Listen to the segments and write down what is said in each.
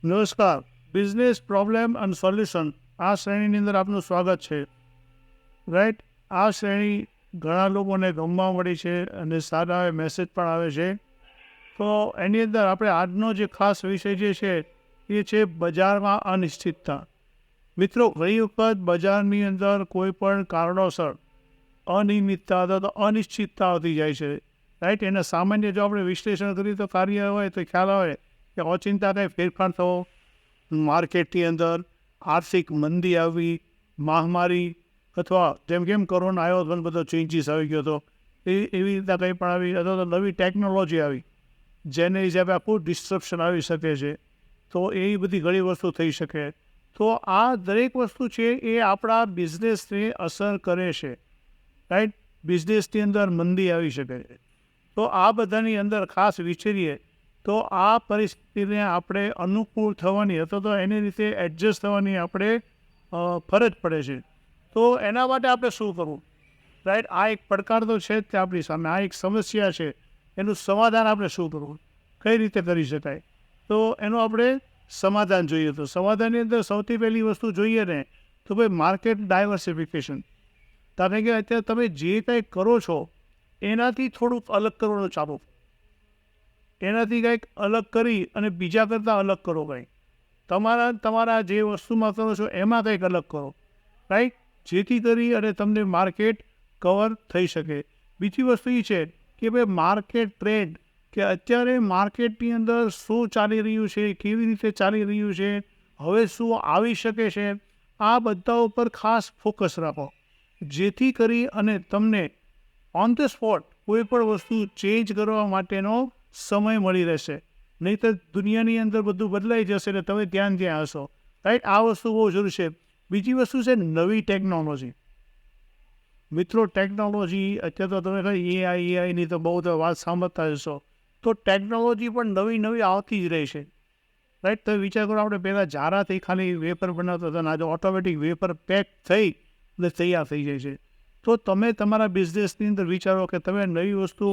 નમસ્કાર, business problem અને solution આ શ્રેણીની અંદર આપનું સ્વાગત છે. રાઈટ, આ શ્રેણી ઘણા લોકોને ગમવા મળી છે અને સારા મેસેજ પણ આવે છે. તો એની અંદર આપણે આજનો જે ખાસ વિષય જે છે એ છે બજારમાં અનિશ્ચિતતા. મિત્રો, ઘણી વખત બજારની અંદર કોઈ પણ કારણોસર અનિયમિતતા અથવા તો અનિશ્ચિતતા આવતી જાય છે. રાઈટ, એના સામાન્ય જો આપણે વિશ્લેષણ કરીએ તો કાર્ય હોય તો ખ્યાલ આવે કે ઓચિંતા કંઈ ફેરફાર થવો, માર્કેટની અંદર આર્થિક મંદી આવી, મહામારી અથવા જેમ કોરોના આવ્યો તો બધો ચેન્જીસ આવી ગયો હતો, એવી રીતના કંઈ પણ આવી, અથવા તો નવી ટેકનોલોજી આવી જેને હિસાબે આખું ડિસ્ટ્રપ્શન આવી શકે છે. તો એ બધી ઘણી વસ્તુ થઈ શકે. તો આ દરેક વસ્તુ છે એ આપણા બિઝનેસને અસર કરે છે. રાઈટ, બિઝનેસની અંદર મંદી આવી શકે છે. તો આ બધાની અંદર ખાસ વિચારીએ તો આ પરિસ્થિતિને આપણે અનુકૂળ થવાની અથવા તો એની રીતે એડજસ્ટ થવાની આપણે ફરજ પડે છે. તો એના માટે આપણે શું કરવું? રાઈટ, આ એક પડકાર તો છે જ તે આપણી સામે, આ એક સમસ્યા છે. એનું સમાધાન આપણે શું કરવું, કઈ રીતે કરી શકાય? તો એનું આપણે સમાધાન જોઈએ. તો સમાધાનની અંદર સૌથી પહેલી વસ્તુ જોઈએ ને તો ભાઈ માર્કેટ ડાયવર્સિફિકેશન. કારણ કે અત્યારે તમે જે કંઈ કરો છો એનાથી થોડુંક અલગ કરવાનું ચાલુ, એનાથી કંઈક અલગ કરી અને બીજા કરતાં અલગ કરો. કંઈક તમારા જે વસ્તુમાં કરો છો એમાં કંઈક અલગ કરો. રાઈટ, જેથી કરી અને તમને માર્કેટ કવર થઈ શકે. બીજી વસ્તુ એ છે કે ભાઈ માર્કેટ ટ્રેન્ડ, કે અત્યારે માર્કેટની અંદર શું ચાલી રહ્યું છે, કેવી રીતે ચાલી રહ્યું છે, હવે શું આવી શકે છે, આ બધા ઉપર ખાસ ફોકસ રાખો, જેથી કરી અને તમને ઓન ધ સ્પોટ કોઈ પણ વસ્તુ ચેન્જ કરવા માટેનો સમય મળી રહેશે. નહીં તો દુનિયાની અંદર બધું બદલાઈ જશે એટલે તમે ત્યાં હશો. રાઈટ, આ વસ્તુ બહુ જરૂરી છે. બીજી વસ્તુ છે નવી ટેકનોલોજી. મિત્રો, ટેકનોલોજી અત્યારે તો તમે એઆઈની તો બહુ તો વાત સાંભળતા જશો. તો ટેકનોલોજી પણ નવી આવતી જ રહે છે. રાઈટ, તમે વિચાર કરો, આપણે પહેલાં જારાથી ખાલી વેપર બનાવતા હતા અને આજે ઓટોમેટિક વેપર પેક થઈ અને તૈયાર થઈ જાય છે. તો તમે તમારા બિઝનેસની અંદર વિચારો કે તમે નવી વસ્તુ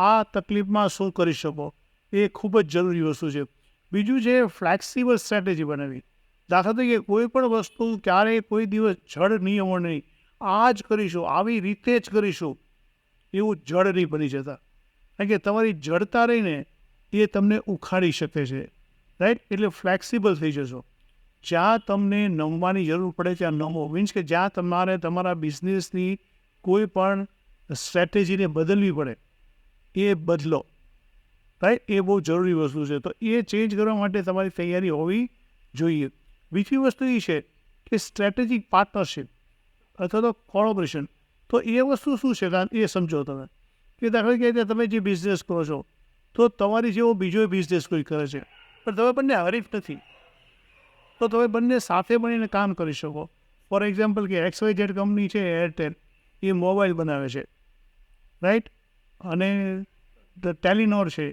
આ તકલીફમાં શું કરી શકો. એ ખૂબ જ જરૂરી વસ્તુ છે. બીજું છે ફ્લેક્સિબલ સ્ટ્રેટેજી બનાવવી. દાખલા તરીકે કોઈ પણ વસ્તુ ક્યારેય કોઈ દિવસ જડ નિયમો નહીં, આ જ કરીશું, આવી રીતે જ કરીશું, એવું જડ નહીં બની જતા. કારણ કે તમારી જડતા રહીને એ તમને ઉખાડી શકે છે. રાઈટ, એટલે ફ્લેક્સિબલ થઈ જશો. જ્યાં તમને નમવાની જરૂર પડે ત્યાં નમો. મીન્સ કે જ્યાં તમારે તમારા બિઝનેસની કોઈ પણ સ્ટ્રેટેજીને બદલવી પડે એ બદલો. રાઈટ, એ બહુ જરૂરી વસ્તુ છે. તો એ ચેન્જ કરવા માટે તમારી તૈયારી હોવી જોઈએ. બીજી વસ્તુ એ છે કે સ્ટ્રેટેજિક પાર્ટનરશિપ અથવા તો કોલોબરેશન. તો એ વસ્તુ શું છે એ સમજો તમે. કે દાખલા તરીકે તમે જે બિઝનેસ કરો છો તો તમારી જેવો બીજો બિઝનેસ કોઈ કરે છે, પણ તમે બંને હરીફ નથી, તો તમે બંને સાથે મળીને કામ કરી શકો. ફોર એક્ઝામ્પલ કે XYZ કંપની છે એરટેલ, એ મોબાઈલ બનાવે છે. રાઈટ, અને ટેલિનોર છે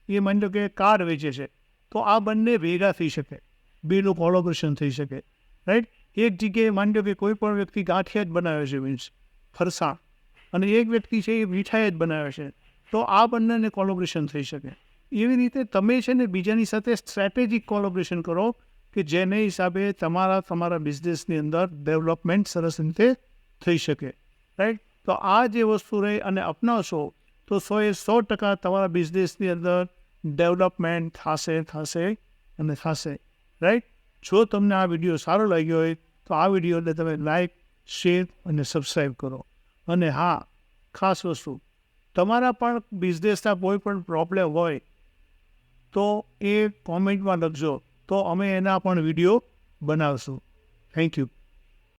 એ માની લો કે કાર્ડ વેચે છે. તો આ બંને ભેગા થઈ શકે, બેનું કોલોબરેશન થઈ શકે. રાઈટ, એક જગ્યાએ માની લો કે કોઈ પણ વ્યક્તિ ગાંઠિયા જ બનાવે છે, મીન્સ ફરસાણ, અને એક વ્યક્તિ છે એ મીઠાઈ જ બનાવે છે. તો આ બંનેને કોલોબરેશન થઈ શકે. એવી રીતે તમે છે ને બીજાની સાથે સ્ટ્રેટેજિક કોલોબરેશન કરો કે જેને હિસાબે તમારા બિઝનેસની અંદર ડેવલપમેન્ટ સરસ રીતે થઈ શકે. રાઈટ, તો આ જે વસ્તુ રહી અને અપનાવશો તો 100% તમારા બિઝનેસની અંદર ડેવલપમેન્ટ થશે. રાઈટ, જો તમને આ વિડીયો સારો લાગ્યો હોય તો આ વિડીયોને તમે લાઈક, શેર અને સબસ્ક્રાઈબ કરો. અને હા, ખાસ વસ્તુ, તમારા પણ બિઝનેસના કોઈ પણ પ્રોબ્લેમ હોય તો એ કોમેન્ટમાં લખજો, તો અમે એના પણ વિડીયો બનાવશું. Thank you.